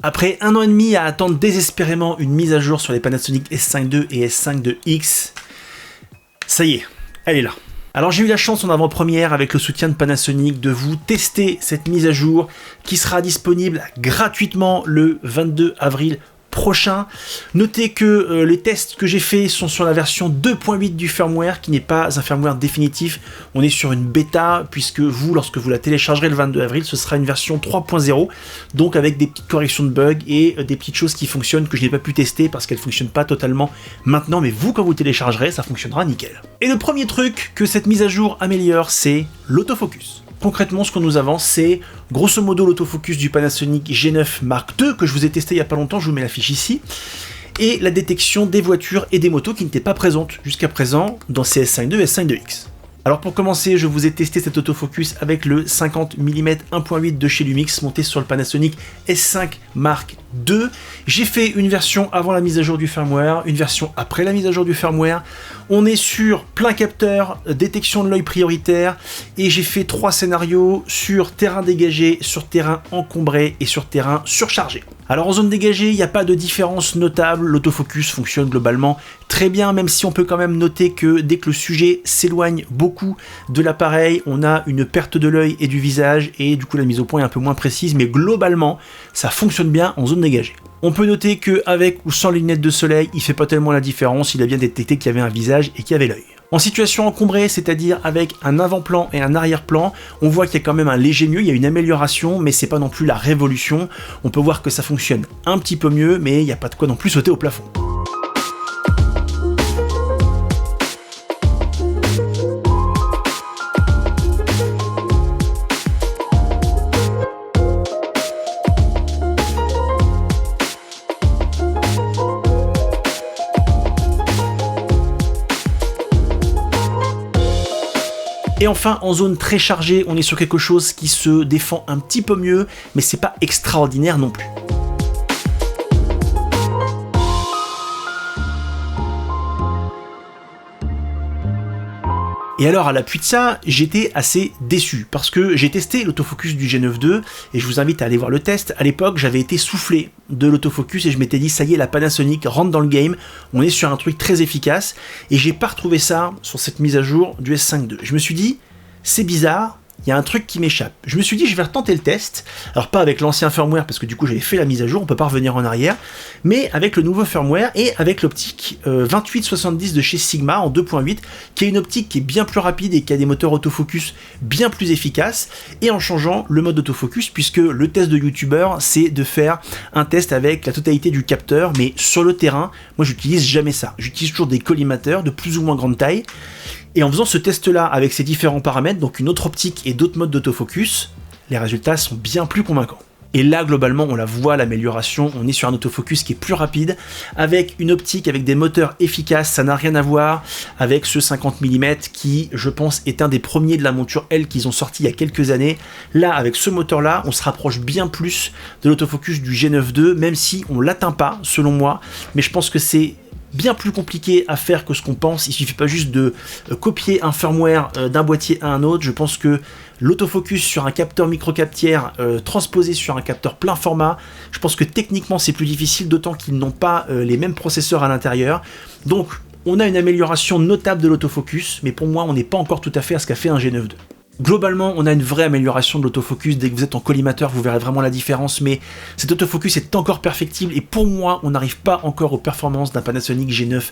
Après 1 an et demi à attendre désespérément une mise à jour sur les Panasonic S5 II et S5 IIX, ça y est, elle est là. Alors j'ai eu la chance en avant-première avec le soutien de Panasonic de vous tester cette mise à jour qui sera disponible gratuitement le 22 avril prochain. Notez que les tests que j'ai faits sont sur la version 2.8 du firmware qui n'est pas un firmware définitif. On est sur une bêta puisque vous, lorsque vous la téléchargerez le 22 avril, ce sera une version 3.0, donc avec des petites corrections de bugs et des petites choses qui fonctionnent que je n'ai pas pu tester parce qu'elles ne fonctionnent pas totalement maintenant, mais vous, quand vous le téléchargerez, ça fonctionnera nickel. Et le premier truc que cette mise à jour améliore, c'est l'autofocus. Concrètement, ce qu'on nous avance, c'est grosso modo l'autofocus du Panasonic G9 Mark II, que je vous ai testé il n'y a pas longtemps, je vous mets la fiche ici, et la détection des voitures et des motos qui n'étaient pas présentes jusqu'à présent dans ces S5 II et S5 IIX. Alors pour commencer, je vous ai testé cet autofocus avec le 50 mm 1.8 de chez Lumix monté sur le Panasonic S5 Mark II. J'ai fait une version avant la mise à jour du firmware, une version après la mise à jour du firmware. On est sur plein capteur, détection de l'œil prioritaire, et j'ai fait 3 scénarios sur terrain dégagé, sur terrain encombré et sur terrain surchargé. Alors en zone dégagée, il n'y a pas de différence notable, l'autofocus fonctionne globalement très bien, même si on peut quand même noter que dès que le sujet s'éloigne beaucoup de l'appareil, on a une perte de l'œil et du visage, et du coup la mise au point est un peu moins précise, mais globalement, ça fonctionne bien en zone dégagée. On peut noter qu'avec ou sans les lunettes de soleil, il fait pas tellement la différence, il a bien détecté qu'il y avait un visage et qu'il y avait l'œil. En situation encombrée, c'est-à-dire avec un avant-plan et un arrière-plan, on voit qu'il y a quand même un léger mieux, il y a une amélioration, mais c'est pas non plus la révolution. On peut voir que ça fonctionne un petit peu mieux, mais il n'y a pas de quoi non plus sauter au plafond. Et enfin, en zone très chargée, on est sur quelque chose qui se défend un petit peu mieux, mais c'est pas extraordinaire non plus. Et alors à l'appui de ça, j'étais assez déçu parce que j'ai testé l'autofocus du G9 II et je vous invite à aller voir le test. À l'époque, j'avais été soufflé de l'autofocus et je m'étais dit ça y est, la Panasonic rentre dans le game, on est sur un truc très efficace, et j'ai pas retrouvé ça sur cette mise à jour du S5 II. Je me suis dit, c'est bizarre, il y a un truc qui m'échappe. Je me suis dit, je vais retenter le test, alors pas avec l'ancien firmware parce que du coup j'avais fait la mise à jour, on peut pas revenir en arrière, mais avec le nouveau firmware et avec l'optique 2870 de chez Sigma en 2.8, qui est une optique qui est bien plus rapide et qui a des moteurs autofocus bien plus efficaces, et en changeant le mode autofocus, puisque le test de youtubeur, c'est de faire un test avec la totalité du capteur, mais sur le terrain, moi j'utilise jamais ça. J'utilise toujours des collimateurs de plus ou moins grande taille. Et en faisant ce test-là avec ces différents paramètres, donc une autre optique et d'autres modes d'autofocus, les résultats sont bien plus convaincants. Et là, globalement, on la voit, l'amélioration, on est sur un autofocus qui est plus rapide, avec une optique, avec des moteurs efficaces, ça n'a rien à voir avec ce 50 mm qui, je pense, est un des premiers de la monture L qu'ils ont sorti il y a quelques années. Là, avec ce moteur-là, on se rapproche bien plus de l'autofocus du G9 II, même si on l'atteint pas, selon moi, mais je pense que c'est bien plus compliqué à faire que ce qu'on pense. Il suffit pas juste de copier un firmware d'un boîtier à un autre. Je pense que l'autofocus sur un capteur micro-captière transposé sur un capteur plein format, je pense que techniquement c'est plus difficile, d'autant qu'ils n'ont pas les mêmes processeurs à l'intérieur. Donc on a une amélioration notable de l'autofocus, mais pour moi on n'est pas encore tout à fait à ce qu'a fait un G9 II. Globalement, on a une vraie amélioration de l'autofocus. Dès que vous êtes en collimateur, vous verrez vraiment la différence, mais cet autofocus est encore perfectible, et pour moi, on n'arrive pas encore aux performances d'un Panasonic G9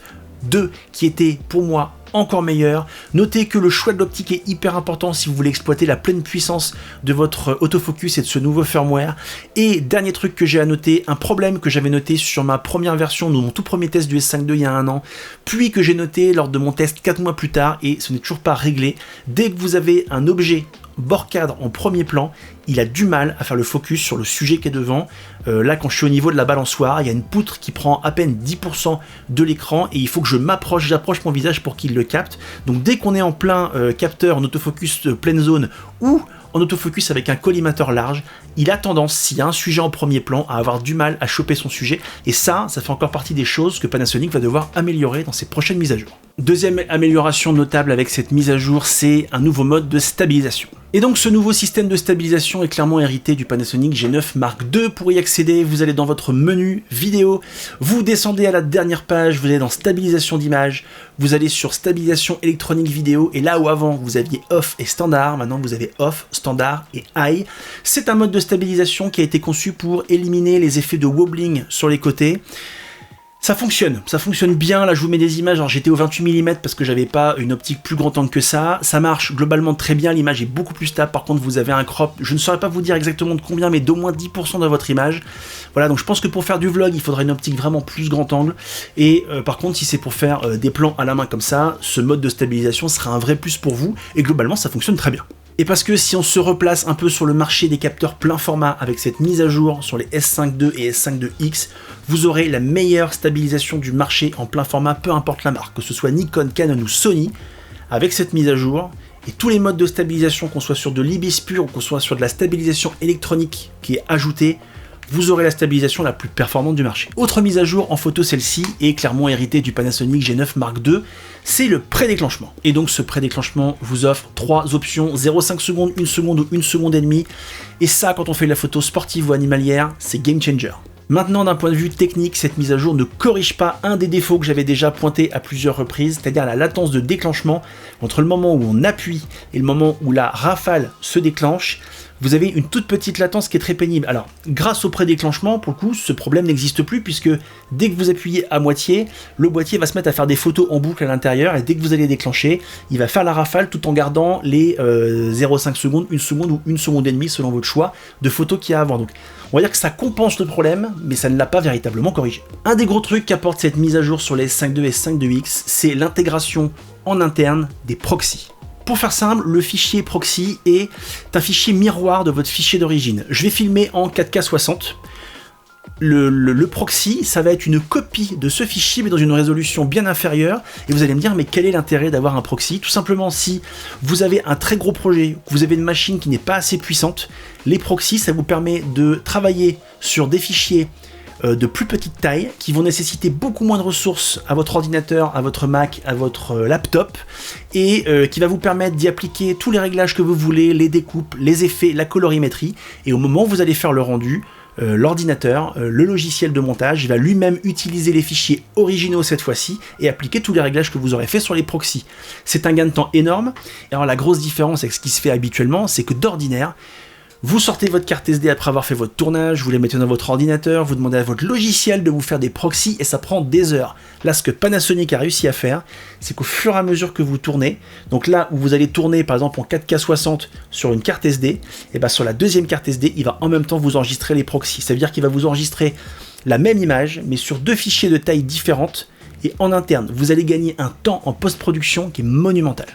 II, qui était, pour moi, encore meilleur. Notez que le choix de l'optique est hyper important si vous voulez exploiter la pleine puissance de votre autofocus et de ce nouveau firmware. Et dernier truc que j'ai à noter, un problème que j'avais noté sur ma première version de mon tout premier test du S5 II il y a 1 an, puis que j'ai noté lors de mon test 4 mois plus tard, et ce n'est toujours pas réglé. Dès que vous avez un objet bord cadre en premier plan, il a du mal à faire le focus sur le sujet qui est devant. Là, quand je suis au niveau de la balançoire, il y a une poutre qui prend à peine 10% de l'écran et il faut que j'approche mon visage pour qu'il le capte. Donc dès qu'on est en plein capteur en autofocus pleine zone ou en autofocus avec un collimateur large, il a tendance, s'il y a un sujet en premier plan, à avoir du mal à choper son sujet. Et ça fait encore partie des choses que Panasonic va devoir améliorer dans ses prochaines mises à jour. Deuxième amélioration notable avec cette mise à jour, c'est un nouveau mode de stabilisation. Et donc ce nouveau système de stabilisation est clairement hérité du Panasonic G9 Mark II. Pour y accéder, vous allez dans votre menu vidéo, vous descendez à la dernière page, vous allez dans stabilisation d'image, vous allez sur stabilisation électronique vidéo, et là où avant vous aviez off et standard, maintenant vous avez off, standard et high. C'est un mode de stabilisation qui a été conçu pour éliminer les effets de wobbling sur les côtés. Ça fonctionne bien. Là je vous mets des images, alors j'étais au 28 mm parce que j'avais pas une optique plus grand angle que ça marche globalement très bien, l'image est beaucoup plus stable. Par contre vous avez un crop, je ne saurais pas vous dire exactement de combien, mais d'au moins 10% de votre image. Voilà, donc je pense que pour faire du vlog il faudrait une optique vraiment plus grand angle, et par contre si c'est pour faire des plans à la main comme ça, ce mode de stabilisation sera un vrai plus pour vous, et globalement ça fonctionne très bien. Et parce que si on se replace un peu sur le marché des capteurs plein format avec cette mise à jour sur les S5 II et S5 IIX, vous aurez la meilleure stabilisation du marché en plein format, peu importe la marque, que ce soit Nikon, Canon ou Sony. Avec cette mise à jour et tous les modes de stabilisation, qu'on soit sur de l'IBIS pur ou qu'on soit sur de la stabilisation électronique qui est ajoutée, vous aurez la stabilisation la plus performante du marché. Autre mise à jour en photo, celle-ci est clairement héritée du Panasonic G9 Mark II, c'est le prédéclenchement. Et donc ce prédéclenchement vous offre 3 options, 0,5 secondes, 1 seconde ou 1 seconde et demie. Et ça, quand on fait de la photo sportive ou animalière, c'est game changer. Maintenant, d'un point de vue technique, cette mise à jour ne corrige pas un des défauts que j'avais déjà pointé à plusieurs reprises, c'est-à-dire la latence de déclenchement entre le moment où on appuie et le moment où la rafale se déclenche. Vous avez une toute petite latence qui est très pénible. Alors, grâce au prédéclenchement, pour le coup, ce problème n'existe plus, puisque dès que vous appuyez à moitié, le boîtier va se mettre à faire des photos en boucle à l'intérieur, et dès que vous allez déclencher, il va faire la rafale tout en gardant les 0,5 secondes, 1 seconde ou 1 seconde et demie, selon votre choix, de photos qu'il y a avant. Donc, on va dire que ça compense le problème, mais ça ne l'a pas véritablement corrigé. Un des gros trucs qu'apporte cette mise à jour sur les S5 II et S5 IIX, c'est l'intégration en interne des proxys. Pour faire simple, le fichier proxy est un fichier miroir de votre fichier d'origine. Je vais filmer en 4K 60. Le proxy, ça va être une copie de ce fichier, mais dans une résolution bien inférieure. Et vous allez me dire, mais quel est l'intérêt d'avoir un proxy? Tout simplement, si vous avez un très gros projet, que vous avez une machine qui n'est pas assez puissante, les proxys, ça vous permet de travailler sur des fichiers de plus petite taille, qui vont nécessiter beaucoup moins de ressources à votre ordinateur, à votre Mac, à votre laptop, et qui va vous permettre d'y appliquer tous les réglages que vous voulez, les découpes, les effets, la colorimétrie, et au moment où vous allez faire le rendu, l'ordinateur, le logiciel de montage, va lui-même utiliser les fichiers originaux cette fois-ci, et appliquer tous les réglages que vous aurez fait sur les proxys. C'est un gain de temps énorme. Et alors la grosse différence avec ce qui se fait habituellement, c'est que d'ordinaire, vous sortez votre carte SD après avoir fait votre tournage, vous les mettez dans votre ordinateur, vous demandez à votre logiciel de vous faire des proxys et ça prend des heures. Là, ce que Panasonic a réussi à faire, c'est qu'au fur et à mesure que vous tournez, donc là où vous allez tourner par exemple en 4K 60 sur une carte SD, et bien sur la deuxième carte SD, il va en même temps vous enregistrer les proxys. Ça veut dire qu'il va vous enregistrer la même image, mais sur 2 fichiers de taille différentes, et en interne, vous allez gagner un temps en post-production qui est monumental.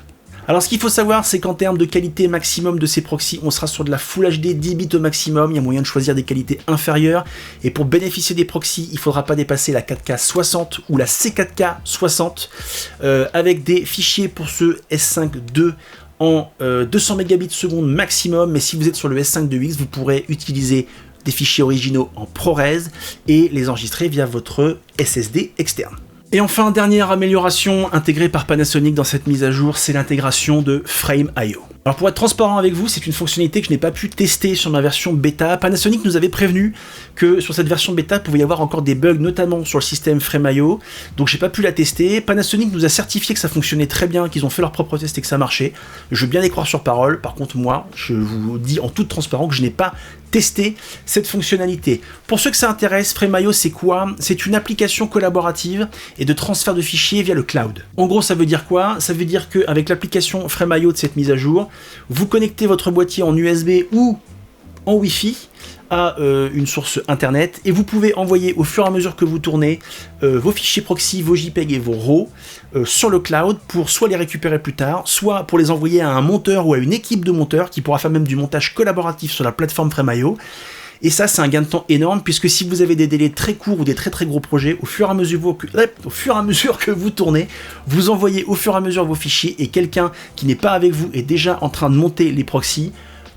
Alors ce qu'il faut savoir, c'est qu'en termes de qualité maximum de ces proxys, on sera sur de la Full HD 10 bits au maximum, il y a moyen de choisir des qualités inférieures, et pour bénéficier des proxys, il ne faudra pas dépasser la 4K 60 ou la C4K 60, avec des fichiers pour ce S5 II en 200 Mbps maximum, mais si vous êtes sur le S5 IIX, vous pourrez utiliser des fichiers originaux en ProRes et les enregistrer via votre SSD externe. Et enfin, dernière amélioration intégrée par Panasonic dans cette mise à jour, c'est l'intégration de Frame.io. Alors pour être transparent avec vous, c'est une fonctionnalité que je n'ai pas pu tester sur ma version bêta. Panasonic nous avait prévenu que sur cette version bêta, il pouvait y avoir encore des bugs, notamment sur le système Frame.io, donc j'ai pas pu la tester. Panasonic nous a certifié que ça fonctionnait très bien, qu'ils ont fait leur propre test et que ça marchait. Je veux bien les croire sur parole, par contre moi, je vous dis en toute transparence que je n'ai pas testé cette fonctionnalité. Pour ceux que ça intéresse, Frame.io c'est quoi? C'est une application collaborative et de transfert de fichiers via le cloud. En gros, ça veut dire quoi? Ça veut dire qu'avec l'application Frame.io de cette mise à jour, vous connectez votre boîtier en USB ou en Wi-Fi à une source internet et vous pouvez envoyer au fur et à mesure que vous tournez vos fichiers proxy, vos JPEG et vos RAW sur le cloud pour soit les récupérer plus tard, soit pour les envoyer à un monteur ou à une équipe de monteurs qui pourra faire même du montage collaboratif sur la plateforme Frame.io. Et ça, c'est un gain de temps énorme, puisque si vous avez des délais très courts ou des très très gros projets, au fur et à mesure que vous tournez, vous envoyez au fur et à mesure vos fichiers, et quelqu'un qui n'est pas avec vous est déjà en train de monter les proxys.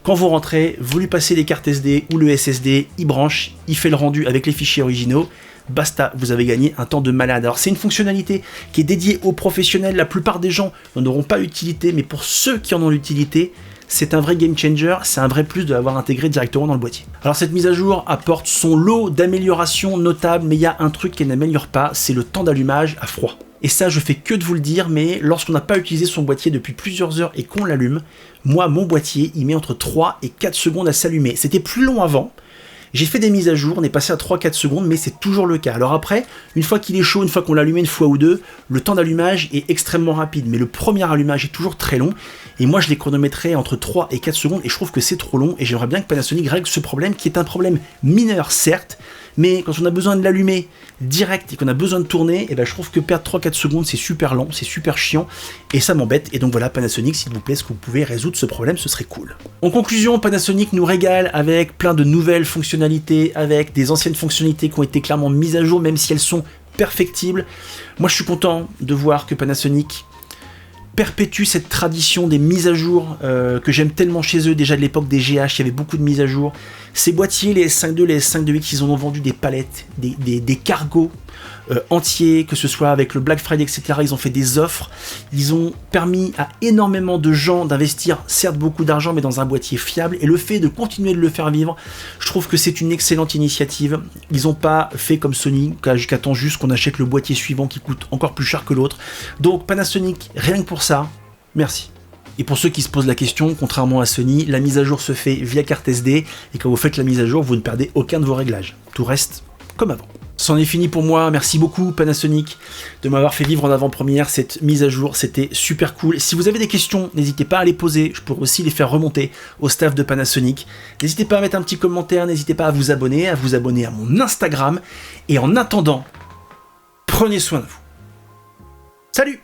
Quand vous rentrez, vous lui passez les cartes SD ou le SSD, il branche, il fait le rendu avec les fichiers originaux. Basta, vous avez gagné un temps de malade. Alors c'est une fonctionnalité qui est dédiée aux professionnels. La plupart des gens n'en auront pas l'utilité, mais pour ceux qui en ont l'utilité, c'est un vrai game changer, c'est un vrai plus de l'avoir intégré directement dans le boîtier. Alors cette mise à jour apporte son lot d'améliorations notables, mais il y a un truc qu'elle n'améliore pas, c'est le temps d'allumage à froid. Et ça, je fais que de vous le dire, mais lorsqu'on n'a pas utilisé son boîtier depuis plusieurs heures et qu'on l'allume, moi, mon boîtier, il met entre 3 et 4 secondes à s'allumer. C'était plus long avant. J'ai fait des mises à jour, on est passé à 3-4 secondes, mais c'est toujours le cas. Alors après, une fois qu'il est chaud, une fois qu'on l'a allumé une fois ou deux, le temps d'allumage est extrêmement rapide, mais le premier allumage est toujours très long, et moi je l'ai chronométré entre 3 et 4 secondes, et je trouve que c'est trop long, et j'aimerais bien que Panasonic règle ce problème, qui est un problème mineur, certes, mais quand on a besoin de l'allumer direct et qu'on a besoin de tourner, et ben je trouve que perdre 3-4 secondes, c'est super long, c'est super chiant, et ça m'embête. Et donc voilà, Panasonic, s'il vous plaît, est-ce que vous pouvez résoudre ce problème, ce serait cool. En conclusion, Panasonic nous régale avec plein de nouvelles fonctionnalités, avec des anciennes fonctionnalités qui ont été clairement mises à jour, même si elles sont perfectibles. Moi, je suis content de voir que Panasonic perpétue cette tradition des mises à jour que j'aime tellement chez eux, déjà de l'époque des GH, il y avait beaucoup de mises à jour. Ces boîtiers, les S5 II, les S5 IIX, ils en ont vendu des palettes, des cargos entiers, que ce soit avec le Black Friday, etc. Ils ont fait des offres, ils ont permis à énormément de gens d'investir, certes beaucoup d'argent, mais dans un boîtier fiable, et le fait de continuer de le faire vivre, je trouve que c'est une excellente initiative. Ils n'ont pas fait comme Sony, qui attend juste qu'on achète le boîtier suivant qui coûte encore plus cher que l'autre. Donc Panasonic, rien que pour ça, merci. Et pour ceux qui se posent la question, contrairement à Sony, la mise à jour se fait via carte SD, et quand vous faites la mise à jour, vous ne perdez aucun de vos réglages. Tout reste comme avant. C'en est fini pour moi, merci beaucoup Panasonic de m'avoir fait vivre en avant-première cette mise à jour, c'était super cool. Si vous avez des questions, n'hésitez pas à les poser, je pourrais aussi les faire remonter au staff de Panasonic. N'hésitez pas à mettre un petit commentaire, n'hésitez pas à vous abonner à mon Instagram, et en attendant, prenez soin de vous. Salut!